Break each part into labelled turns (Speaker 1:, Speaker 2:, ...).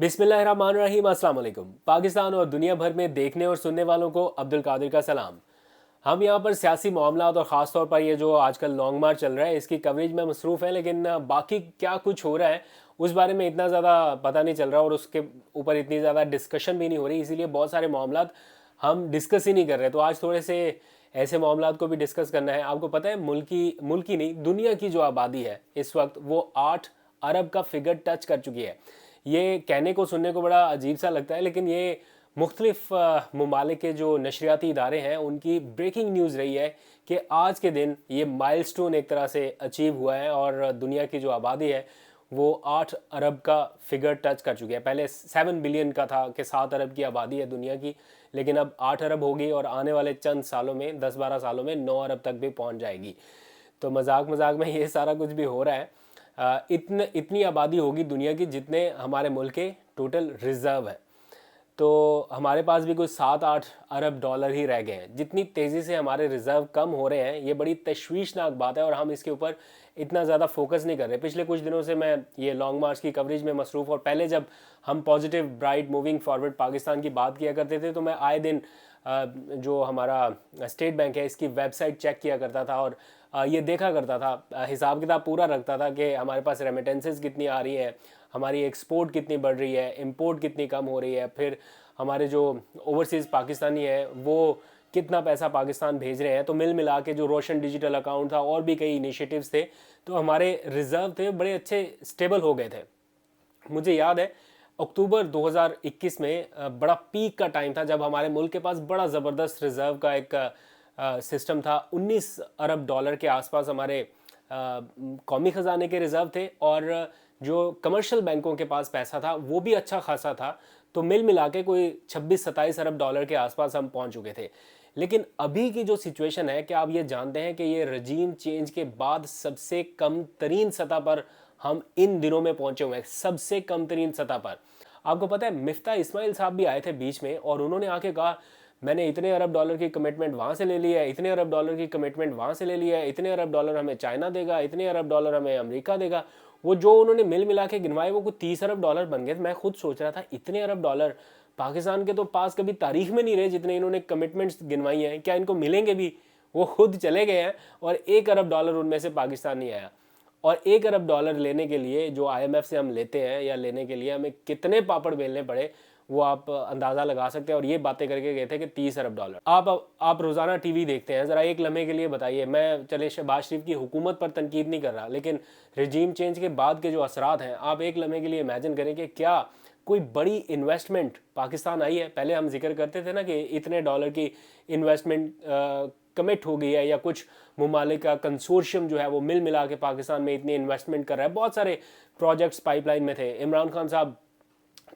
Speaker 1: बिस्मिल्लाहिर्रहमानिर्रहीम, अस्सलाम वालेकुम। पाकिस्तान और दुनिया भर में देखने और सुनने वालों को अब्दुल कादिर का सलाम। हम यहाँ पर सियासी मामलात और ख़ास तौर पर ये जो आजकल लॉन्ग मार्च चल रहा है इसकी कवरेज में मसरूफ़ है, लेकिन बाकी क्या कुछ हो रहा है उस बारे में इतना ज़्यादा पता नहीं चल रहा और उसके ऊपर इतनी ज़्यादा डिस्कशन भी नहीं हो रही, इसीलिए बहुत सारे मामलात हम डिस्कस ही नहीं कर रहे। तो आज थोड़े से ऐसे मामलात को भी डिस्कस करना है। आपको पता है मुल्की नहीं, दुनिया की जो आबादी है इस वक्त वो 8 अरब का फिगर टच कर चुकी है। ये कहने को सुनने को बड़ा अजीब सा लगता है, लेकिन ये मुख्तलिफ ममालिक के जो नशरियाती इदारे हैं उनकी ब्रेकिंग न्यूज़ रही है कि आज के दिन ये माइलस्टोन एक तरह से अचीव हुआ है और दुनिया की जो आबादी है वो 8 अरब का फिगर टच कर चुकी है। पहले 7 बिलियन का था कि 7 अरब की आबादी है दुनिया की, लेकिन अब 8 अरब होगी और आने वाले चंद सालों में 10-12 सालों में 9 अरब तक भी पहुंच जाएगी। तो मजाक मजाक में ये सारा कुछ भी हो रहा है। इतनी आबादी होगी दुनिया की जितने हमारे मुल्क के टोटल रिज़र्व है। तो हमारे पास भी कुछ 7-8 अरब डॉलर ही रह गए हैं। जितनी तेज़ी से हमारे रिज़र्व कम हो रहे हैं ये बड़ी तशवीशनाक बात है और हम इसके ऊपर इतना ज़्यादा फोकस नहीं कर रहे। पिछले कुछ दिनों से मैं ये लॉन्ग मार्च की कवरेज में मसरूफ़, और पहले जब हम positive bright moving forward Pakistan की बात किया करते थे तो मैं आए दिन जो हमारा स्टेट बैंक है इसकी वेबसाइट चेक किया करता था और ये देखा करता था, हिसाब किताब पूरा रखता था कि हमारे पास रेमिटेंसेस कितनी आ रही हैं, हमारी एक्सपोर्ट कितनी बढ़ रही है, इंपोर्ट कितनी कम हो रही है, फिर हमारे जो ओवरसीज़ पाकिस्तानी है वो कितना पैसा पाकिस्तान भेज रहे हैं। तो मिल मिला के जो रोशन डिजिटल अकाउंट था और भी कई इनिशिएटिव्स थे, तो हमारे रिज़र्व थे बड़े अच्छे स्टेबल हो गए थे। मुझे याद है अक्टूबर 2021 में बड़ा पीक का टाइम था जब हमारे मुल्क के पास बड़ा ज़बरदस्त रिज़र्व का एक सिस्टम था। 19 अरब डॉलर के आसपास हमारे कौमी ख़जाने के रिज़र्व थे और जो कमर्शियल बैंकों के पास पैसा था वो भी अच्छा खासा था। तो मिल मिला के कोई 26-27 अरब डॉलर के आसपास हम पहुंच चुके थे। लेकिन अभी की जो सिचुएशन है, क्या आप ये जानते हैं कि ये रजीम चेंज के बाद सबसे कम तरीन सतह पर हम इन दिनों में पहुंचे हुए हैं, सबसे कम तरीन सतह पर। आपको पता है मिफ्ता इस्माइल साहब भी आए थे बीच में और उन्होंने आके कहा मैंने इतने अरब डॉलर की कमिटमेंट वहाँ से ले ली है, इतने अरब डॉलर की कमिटमेंट वहाँ से ले ली है, इतने अरब डॉलर हमें चाइना देगा, इतने अरब डॉलर हमें अमेरिका देगा। वो जो उन्होंने मिल मिला के गिनवाए वो कुछ 30 अरब डॉलर बन गए। मैं खुद सोच रहा था इतने अरब डॉलर पाकिस्तान के तो पास कभी तारीख में नहीं रहे जितने इन्होंने कमिटमेंट्स गिनवाई हैं, क्या इनको मिलेंगे भी? वो खुद चले गए हैं और 1 अरब डॉलर उनमें से पाकिस्तान नहीं आया। और 1 अरब डॉलर लेने के लिए जो IMF से हम लेते हैं या लेने के लिए हमें कितने पापड़ बेलने पड़े वो आप अंदाज़ा लगा सकते हैं। और ये बातें करके गए थे कि 30 अरब डॉलर। आप रोज़ाना टीवी देखते हैं, ज़रा एक लम्हे के लिए बताइए, मैं चले शहबाज शरीफ की हुकूमत पर तनकीद नहीं कर रहा, लेकिन रजीम चेंज के बाद के जो असरात हैं आप एक लम्हे के लिए इमेजिन करें कि क्या कोई बड़ी इन्वेस्टमेंट पाकिस्तान आई है। पहले हम जिक्र करते थे ना कि इतने डॉलर की इन्वेस्टमेंट कमिट हो गई है या कुछ ममालिक का कंसोर्शियम जो है वो मिल मिला के पाकिस्तान में इतनी इन्वेस्टमेंट कर रहा है। बहुत सारे प्रोजेक्ट्स पाइपलाइन में थे। इमरान खान साहब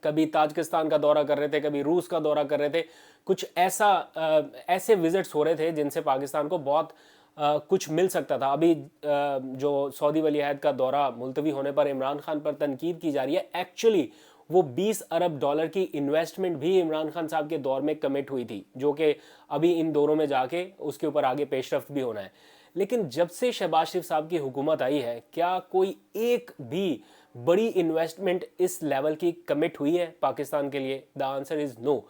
Speaker 1: कभी ताजिकिस्तान का दौरा कर रहे थे, कभी रूस का दौरा कर रहे थे। कुछ ऐसे विजिट्स हो रहे थे जिनसे पाकिस्तान को बहुत कुछ मिल सकता था। अभी जो सऊदी वली अहद का दौरा मुलतवी होने पर इमरान खान पर तनकीद की जा रही है, एक्चुअली वो 20 अरब डॉलर की इन्वेस्टमेंट भी इमरान खान साहब के दौर में कमिट हुई थी, जो कि अभी इन दौरों में जाके उसके ऊपर आगे पेशरफ्त भी होना है। लेकिन जब से शहबाज शरीफ साहब की हुकूमत आई है, क्या कोई एक भी बड़ी इन्वेस्टमेंट इस लेवल की कमिट हुई है पाकिस्तान के लिए? The answer is no.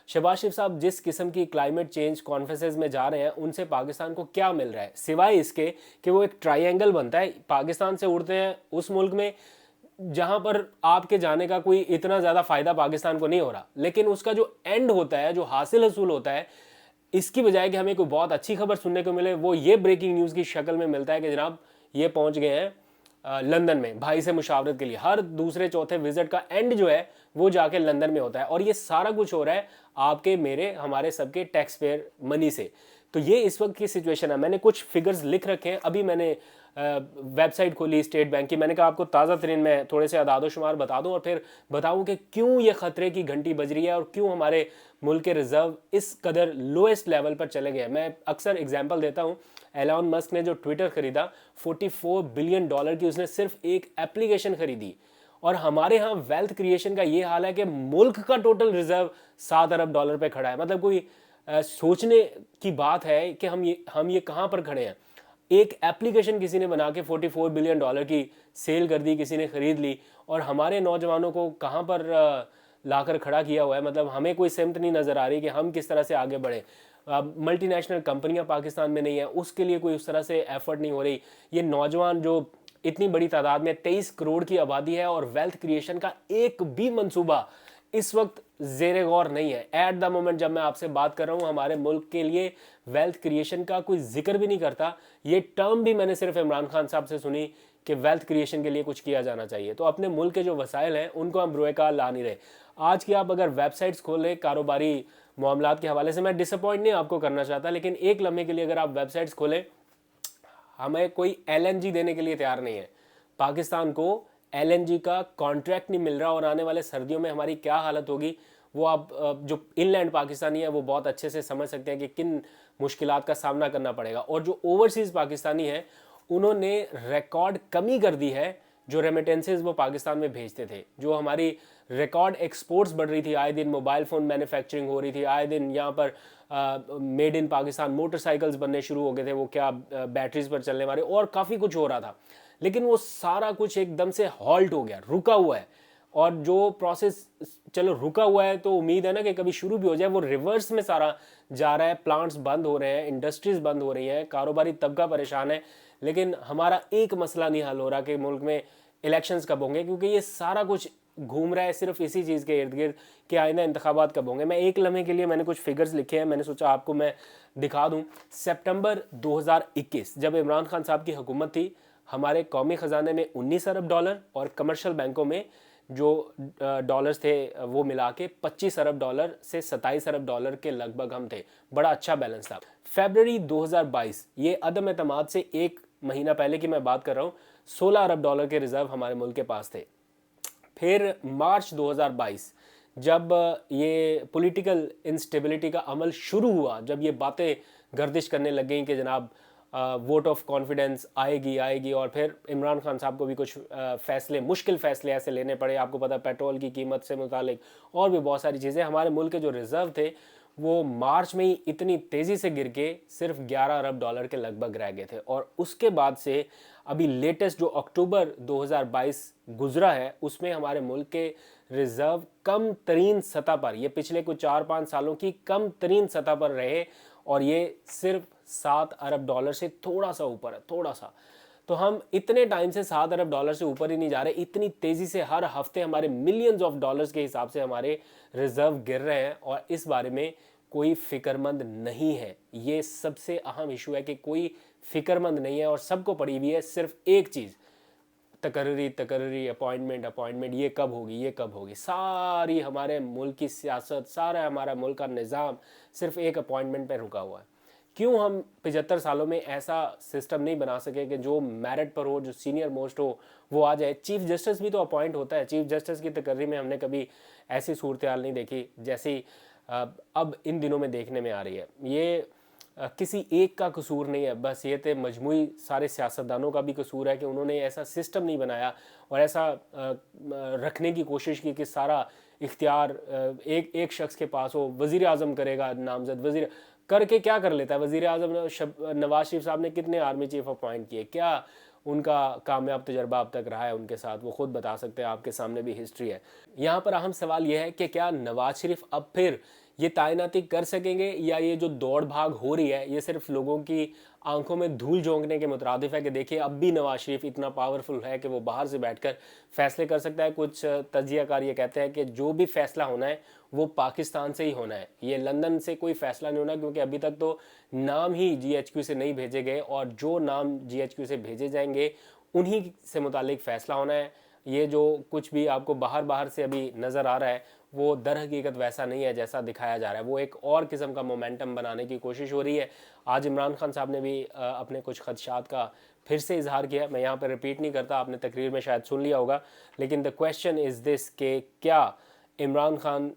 Speaker 1: Shahbaz Sharif साहब जिस किस्म की क्लाइमेट चेंज कॉन्फ्रेंसेज में जा रहे हैं उनसे पाकिस्तान को क्या मिल रहा है, सिवाय इसके कि वो एक ट्रायंगल बनता है। पाकिस्तान से उड़ते हैं उस मुल्क में जहां पर आपके जाने का कोई इतना ज़्यादा फ़ायदा पाकिस्तान को नहीं हो रहा, लेकिन उसका जो एंड होता है, जो हासिल हसूल होता है, इसकी बजाय कि हमें कोई बहुत अच्छी खबर सुनने को मिले, वो ये ब्रेकिंग न्यूज़ की शक्ल में मिलता है कि जनाब ये पहुंच गए हैं लंदन में भाई से मुशावरत के लिए। हर दूसरे चौथे विजिट का एंड जो है वो जाके लंदन में होता है और ये सारा कुछ हो रहा है आपके मेरे हमारे सबके टैक्स पेयर मनी से। तो ये इस वक्त की सिचुएशन है। मैंने कुछ फिगर्स लिख रखे हैं, अभी मैंने वेबसाइट खोली स्टेट बैंक की। मैंने कहा आपको ताज़ा तरीन में थोड़े से अदादो शुमार बता दूं और फिर बताऊं कि क्यों ये ख़तरे की घंटी बज रही है और क्यों हमारे मुल्क के रिज़र्व इस कदर लोएस्ट लेवल पर चले गए। मैं अक्सर एग्जांपल देता हूं, एलॉन मस्क ने जो ट्विटर खरीदा 44 बिलियन डॉलर की, उसने सिर्फ एक एप्लीकेशन खरीदी। और हमारे यहाँ वेल्थ क्रिएशन का ये हाल है कि मुल्क का टोटल रिजर्व 7 अरब डॉलर पे खड़ा है। मतलब कोई सोचने की बात है कि हम ये कहाँ पर खड़े हैं। एक एप्लीकेशन किसी ने बना के 44 बिलियन डॉलर की सेल कर दी, किसी ने खरीद ली और हमारे नौजवानों को कहाँ पर ला कर खड़ा किया हुआ है। मतलब हमें कोई सिमत नहीं नज़र आ रही कि हम किस तरह से आगे बढ़े। मल्टी नेशनल कंपनियां पाकिस्तान में नहीं है, उसके लिए कोई उस तरह से एफर्ट नहीं हो रही। ये नौजवान जो इतनी बड़ी तादाद में 23 करोड़ की आबादी है और वेल्थ क्रिएशन का एक भी मंसूबा इस वक्त जेरे गौर नहीं है। एट द मोमेंट जब मैं आपसे बात कर रहा हूं, हमारे मुल्क के लिए वेल्थ क्रिएशन का कोई जिक्र भी नहीं करता। ये टर्म भी मैंने सिर्फ इमरान खान साहब से सुनी कि वेल्थ क्रिएशन के लिए कुछ किया जाना चाहिए। तो अपने मुल्क के जो वसाइल हैं उनको हम रोएकाल ला नहीं रहे। आज की आप अगर वेबसाइट्स खोलें कारोबारी मामलात के हवाले से, मैं डिसअपॉइंट नहीं आपको करना चाहता, लेकिन एक लम्हे के लिए अगर आप वेबसाइट्स खोलें, हमें कोई एलएनजी देने के लिए तैयार नहीं है। पाकिस्तान को एलएनजी का कॉन्ट्रैक्ट नहीं मिल रहा और आने वाले सर्दियों में हमारी क्या हालत होगी वो आप जो इनलैंड पाकिस्तानी है वो बहुत अच्छे से समझ सकते हैं कि किन मुश्किलात का सामना करना पड़ेगा। और जो ओवरसीज़ पाकिस्तानी हैं उन्होंने रिकॉर्ड कमी कर दी है जो रेमिटेंसेज वो पाकिस्तान में भेजते थे। जो हमारी रिकॉर्ड एक्सपोर्ट्स बढ़ रही थी, आए दिन मोबाइल फ़ोन मैन्युफैक्चरिंग हो रही थी, आए दिन यहाँ पर मेड इन पाकिस्तान मोटरसाइकिल्स बनने शुरू हो गए थे, वो क्या बैटरीज पर चलने वाले, और काफ़ी कुछ हो रहा था। लेकिन वो सारा कुछ एकदम से हॉल्ट हो गया, रुका हुआ है। और जो प्रोसेस चलो रुका हुआ है तो उम्मीद है ना कि कभी शुरू भी हो जाए। वो रिवर्स में सारा जा रहा है, प्लांट्स बंद हो रहे हैं, इंडस्ट्रीज बंद हो रही हैं, कारोबारी तबका परेशान है। लेकिन हमारा एक मसला नहीं हल हो रहा कि मुल्क में इलेक्शंस कब होंगे, क्योंकि ये सारा कुछ घूम रहा है सिर्फ इसी चीज़ के इर्द गिर्द कि आइंदा इंतखाबात कब होंगे। मैं एक लम्हे के लिए मैंने कुछ फिगर्स लिखे हैं, मैंने सोचा आपको मैं दिखा दूं। सितंबर 2021 जब इमरान खान साहब की हुकूमत थी, हमारे कौमी ख़जाने में 19 अरब डॉलर और कमर्शियल बैंकों में जो डॉलर्स थे वो मिला के 25 अरब डॉलर से 27 अरब डॉलर के लगभग हम थे। बड़ा अच्छा बैलेंस था। फरवरी 2022, ये अदम एतमाद से एक महीना पहले की मैं बात कर रहा हूँ, 16 अरब डॉलर के रिजर्व हमारे मुल्क के पास थे। फिर मार्च 2022 जब ये पॉलिटिकल इंस्टेबिलिटी का अमल शुरू हुआ, जब ये बातें गर्दिश करने लग गई कि जनाब वोट ऑफ कॉन्फिडेंस आएगी, और फिर इमरान खान साहब को भी कुछ फैसले, मुश्किल फैसले ऐसे लेने पड़े। आपको पता पेट्रोल की कीमत से मुतालिक और भी बहुत सारी चीज़ें। हमारे मुल्क के जो रिज़र्व थे वो मार्च में ही इतनी तेज़ी से गिर के सिर्फ 11 अरब डॉलर के लगभग रह गए थे। और उसके बाद से अभी लेटेस्ट जो अक्टूबर 2022 गुजरा है उसमें हमारे मुल्क के रिज़र्व कम तरीन सतह पर, ये पिछले कुछ 4-5 सालों की कम तरीन सतह पर रहे, और ये सिर्फ 7 अरब डॉलर से थोड़ा सा ऊपर है, थोड़ा सा। तो हम इतने टाइम से 7 अरब डॉलर से ऊपर ही नहीं जा रहे। इतनी तेज़ी से हर हफ्ते हमारे मिलियंस ऑफ डॉलर्स के हिसाब से हमारे रिजर्व गिर रहे हैं, और इस बारे में कोई फिक्रमंद नहीं है। ये सबसे अहम इशू है कि कोई फिक्रमंद नहीं है और सबको पड़ी हुई है सिर्फ एक चीज़, तकर्री, अपॉइंटमेंट, ये कब होगी। सारी हमारे मुल्क की सियासत, सारा हमारा मुल्क का निज़ाम सिर्फ एक अपॉइंटमेंट पे रुका हुआ है। क्यों हम 75 सालों में ऐसा सिस्टम नहीं बना सके कि जो मेरिट पर हो, जो सीनियर मोस्ट हो, वो आ जाए। चीफ जस्टिस भी तो अपॉइंट होता है। चीफ जस्टिस की तकर्री में हमने कभी ऐसी सूरत हाल नहीं देखी जैसी अब इन दिनों में देखने में आ रही है। ये किसी एक का कसूर नहीं है, बस ये तो मजमूई सारे सियासतदानों का भी कसूर है कि उन्होंने ऐसा सिस्टम नहीं बनाया और ऐसा रखने की कोशिश की कि सारा इख्तियार एक शख्स के पास हो। वज़ीर आज़म करेगा नामजद, वज़ीर करके क्या कर लेता है वज़ीर आज़म? नवाज शरीफ साहब ने कितने आर्मी चीफ अपॉइंट किए, क्या उनका कामयाब तजर्बा अब तक रहा है उनके साथ? वो खुद बता सकते हैं, आपके सामने भी हिस्ट्री है। यहाँ पर अहम सवाल यह है कि क्या नवाज शरीफ अब फिर ये तैनाती कर सकेंगे, या ये जो दौड़ भाग हो रही है ये सिर्फ लोगों की आंखों में धूल झोंकने के मुतरादिफ है कि देखिए अब भी नवाज शरीफ इतना पावरफुल है कि वो बाहर से बैठकर फैसले कर सकता है। कुछ तजियाकार ये कहते हैं कि जो भी फैसला होना है वो पाकिस्तान से ही होना है, ये लंदन से कोई फैसला नहीं होना, क्योंकि अभी तक तो नाम ही जीएचक्यू से नहीं भेजे गए, और जो नाम जीएचक्यू से भेजे जाएंगे उन्हीं से मुतालिक फ़ैसला होना है। ये जो कुछ भी आपको बाहर से अभी नज़र आ रहा है वो दर हकीकत वैसा नहीं है जैसा दिखाया जा रहा है। वो एक और किस्म का मोमेंटम बनाने की कोशिश हो रही है। आज इमरान खान साहब ने भी अपने कुछ खदशात का फिर से इजहार किया। मैं यहाँ पर रिपीट नहीं करता, आपने तकरीर में शायद सुन लिया होगा, लेकिन द क्वेश्चन इज़ दिस कि क्या इमरान खान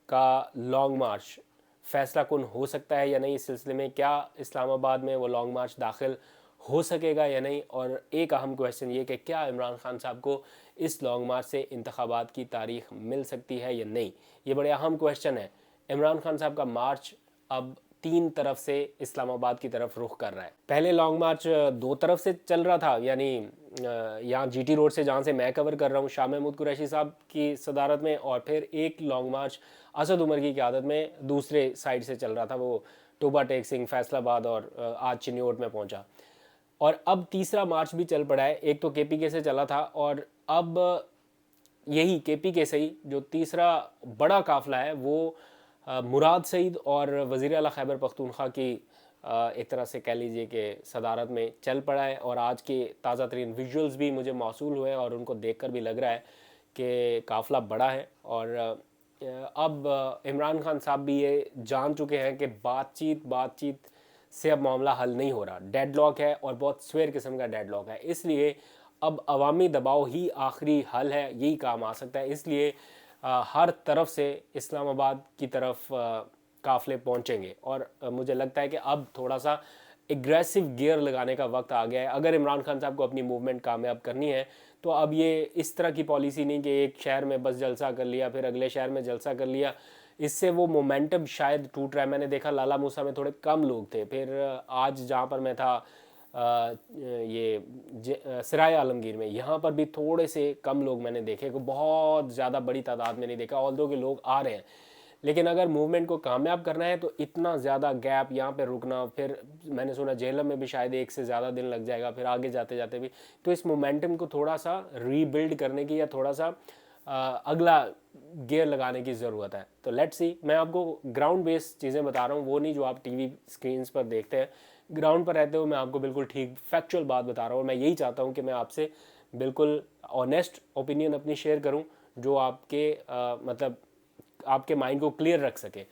Speaker 1: का लॉन्ग मार्च फ़ैसला कुन हो सकता है या नहीं इस सिलसिले में? क्या इस्लामाबाद में वो लॉन्ग मार्च दाखिल हो सकेगा या नहीं? और एक अहम क्वेश्चन ये कि क्या इमरान खान साहब को इस लॉन्ग मार्च से इंतखाबात की तारीख मिल सकती है या नहीं? ये बड़े अहम क्वेश्चन है। इमरान खान साहब का मार्च अब 3 طرف سے اسلام آباد کی طرف رخ کر رہا ہے. پہلے لانگ مارچ 2 طرف سے چل رہا تھا, یعنی یہاں جی ٹی روڈ سے جہاں سے میں کور کر رہا ہوں شاہ محمود قریشی صاحب کی صدارت میں, اور پھر ایک لانگ مارچ اسد عمر کی قیادت میں دوسرے سائڈ سے چل رہا تھا, وہ ٹوبا ٹیک سنگھ, فیصل آباد اور آج چنیوٹ میں پہنچا. اور اب تیسرا مارچ بھی چل پڑا ہے. ایک تو کے پی کے سے چلا تھا, اور اب یہی کے پی کے سے ہی جو تیسرا بڑا قافلہ ہے وہ مراد سعید اور وزیر اعلیٰ خیبر پختونخوا کی ایک طرح سے کہہ لیجئے کہ صدارت میں چل پڑا ہے. اور آج کے تازہ ترین ویژولز بھی مجھے موصول ہوئے اور ان کو دیکھ کر بھی لگ رہا ہے کہ قافلہ بڑا ہے. اور اب عمران خان صاحب بھی یہ جان چکے ہیں کہ بات چیت سے اب معاملہ حل نہیں ہو رہا, ڈیڈ لاک ہے اور بہت سویر قسم کا ڈیڈ لاک ہے. اس لیے اب عوامی دباؤ ہی آخری حل ہے, یہی کام آ سکتا ہے. اس لیے ہر طرف سے اسلام آباد کی طرف قافلے پہنچیں گے, اور مجھے لگتا ہے کہ اب تھوڑا سا اگریسو گیئر لگانے کا وقت آ گیا ہے. اگر عمران خان صاحب کو اپنی موومنٹ کامیاب کرنی ہے تو اب یہ اس طرح کی پالیسی نہیں کہ ایک شہر میں بس جلسہ کر لیا پھر اگلے شہر میں جلسہ کر لیا, اس سے وہ مومنٹم شاید ٹوٹ رہا ہے. میں نے دیکھا لالا موسیٰ میں تھوڑے کم لوگ تھے, پھر آج جہاں پر میں تھا یہ سرائے عالمگیر میں, یہاں پر بھی تھوڑے سے کم لوگ میں نے دیکھے, بہت زیادہ بڑی تعداد میں نہیں دیکھا, آلدو کہ لوگ آ رہے ہیں. لیکن اگر موومنٹ کو کامیاب کرنا ہے تو اتنا زیادہ گیپ یہاں پہ رکنا, پھر میں نے سنا جہلم میں بھی شاید 1 سے زیادہ دن لگ جائے گا, پھر آگے جاتے جاتے بھی, تو اس مومنٹم کو تھوڑا سا ری بلڈ کرنے کی یا تھوڑا سا اگلا گیئر لگانے کی ضرورت ہے. تو لیٹ سی, میں آپ کو گراؤنڈ بیس چیزیں بتا رہا ہوں, وہ نہیں جو آپ ٹی وی اسکرینس پر دیکھتے ہیں. گراؤنڈ پر رہتے ہوئے میں آپ کو بالکل ٹھیک فیکچوئل بات بتا رہا ہوں, اور میں یہی چاہتا ہوں کہ میں آپ سے بالکل آنیسٹ اوپینین اپنی شیئر کروں جو آپ کے مطلب آپ کے مائنڈ کو کلیئر رکھ سکے.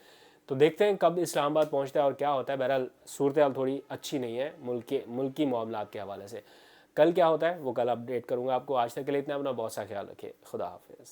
Speaker 1: تو دیکھتے ہیں کب اسلام آباد پہنچتا ہے اور کیا ہوتا ہے. بہرحال صورتحال تھوڑی اچھی نہیں ہے ملکی معاملات کے حوالے سے. کل کیا ہوتا ہے وہ کل اپڈیٹ کروں گا آپ کو. آج تک کے لیے اتنا, اپنا بہت سا خیال رکھیے. خدا حافظ.